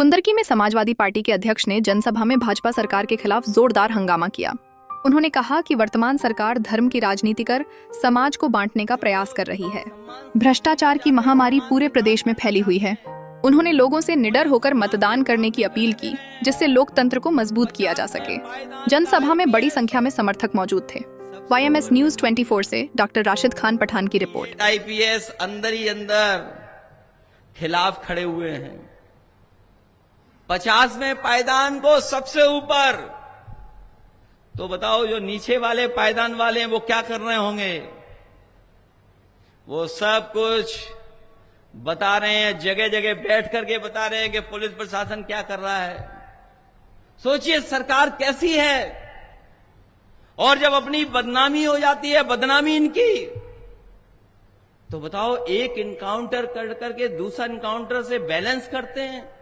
कुंदरकी में समाजवादी पार्टी के अध्यक्ष ने जनसभा में भाजपा सरकार के खिलाफ जोरदार हंगामा किया। उन्होंने कहा कि वर्तमान सरकार धर्म की राजनीति कर समाज को बांटने का प्रयास कर रही है। भ्रष्टाचार की महामारी पूरे प्रदेश में फैली हुई है। उन्होंने लोगों से निडर होकर मतदान करने की अपील की, जिससे लोकतंत्र को मजबूत किया जा सके। जनसभा में बड़ी संख्या में समर्थक मौजूद थे। YMS News 24 से डॉक्टर राशिद खान पठान की रिपोर्ट। IPS अंदर ही अंदर खिलाफ खड़े हुए हैं। 50वें पायदान को सबसे ऊपर, तो बताओ जो नीचे वाले पायदान वाले हैं वो क्या कर रहे होंगे? वो सब कुछ बता रहे हैं, जगह जगह बैठ करके बता रहे हैं कि पुलिस प्रशासन क्या कर रहा है। सोचिए सरकार कैसी है। और जब अपनी बदनामी हो जाती है, बदनामी इनकी, तो बताओ एक इनकाउंटर कर करके दूसरा इनकाउंटर से बैलेंस करते हैं।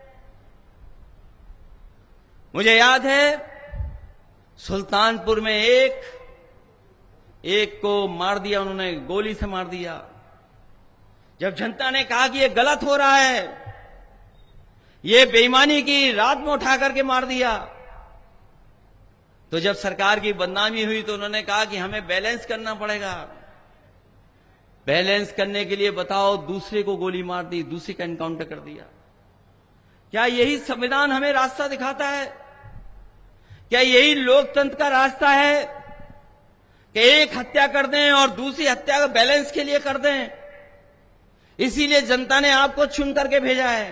मुझे याद है सुल्तानपुर में एक को मार दिया, उन्होंने गोली से मार दिया। जब जनता ने कहा कि ये गलत हो रहा है, ये बेईमानी की, रात में उठा करके मार दिया, तो जब सरकार की बदनामी हुई तो उन्होंने कहा कि हमें बैलेंस करना पड़ेगा। बैलेंस करने के लिए बताओ दूसरे को गोली मार दी, दूसरे का एनकाउंटर कर दिया। क्या यही संविधान हमें रास्ता दिखाता है? क्या यही लोकतंत्र का रास्ता है कि एक हत्या कर दें और दूसरी हत्या को बैलेंस के लिए कर दें? इसीलिए जनता ने आपको चुन करके भेजा है।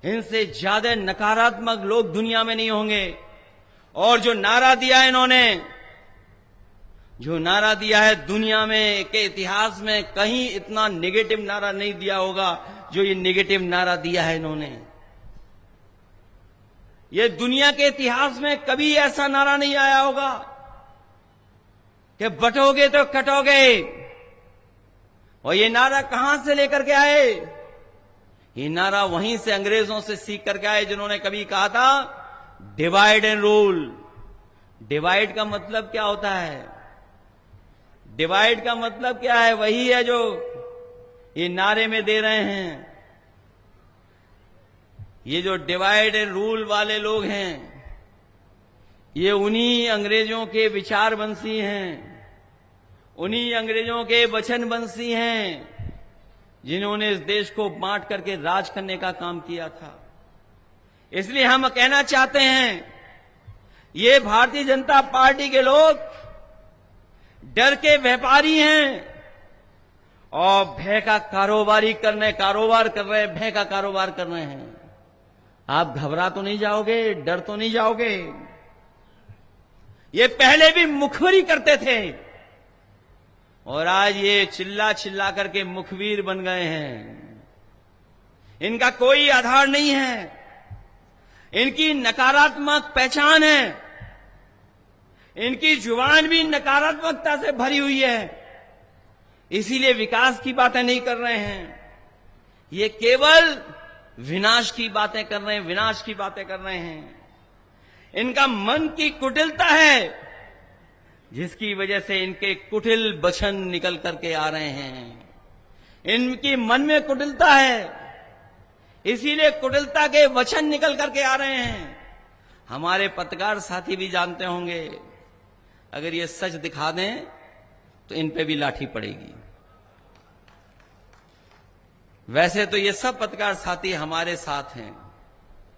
इनसे ज्यादा नकारात्मक लोग दुनिया में नहीं होंगे। और जो नारा दिया है इन्होंने, जो नारा दिया है, दुनिया में के इतिहास में कहीं इतना नेगेटिव नारा नहीं दिया होगा जो ये नेगेटिव नारा दिया है इन्होंने। ये दुनिया के इतिहास में कभी ऐसा नारा नहीं आया होगा कि बटोगे तो कटोगे। और ये नारा कहां से लेकर के आए? ये नारा वहीं से अंग्रेजों से सीख करके आए, जिन्होंने कभी कहा था डिवाइड एंड रूल। डिवाइड का मतलब क्या होता है? डिवाइड का मतलब क्या है? वही है जो ये नारे में दे रहे हैं। ये जो डिवाइड एंड रूल वाले लोग हैं, ये उन्हीं अंग्रेजों के विचारवंशी हैं, उन्हीं अंग्रेजों के वचनवंशी हैं जिन्होंने इस देश को बांट करके राज करने का काम किया था। इसलिए हम कहना चाहते हैं, ये भारतीय जनता पार्टी के लोग डर के व्यापारी हैं और भय का कारोबार कर रहे हैं, भय का कारोबार कर रहे हैं। आप घबरा तो नहीं जाओगे? डर तो नहीं जाओगे? ये पहले भी मुखबिरी करते थे और आज ये चिल्ला चिल्ला करके मुखबिर बन गए हैं। इनका कोई आधार नहीं है, इनकी नकारात्मक पहचान है, इनकी जुबान भी नकारात्मकता से भरी हुई है। इसीलिए विकास की बातें नहीं कर रहे हैं, ये केवल विनाश की बातें कर रहे हैं, विनाश की बातें कर रहे हैं। इनका मन की कुटिलता है, जिसकी वजह से इनके कुटिल वचन निकल करके आ रहे हैं। इनकी मन में कुटिलता है, इसीलिए कुटिलता के वचन निकल करके आ रहे हैं। हमारे पत्रकार साथी भी जानते होंगे, अगर ये सच दिखा दें तो इन पे भी लाठी पड़ेगी। वैसे तो ये सब पत्रकार साथी हमारे साथ हैं,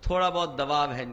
थोड़ा बहुत दबाव है।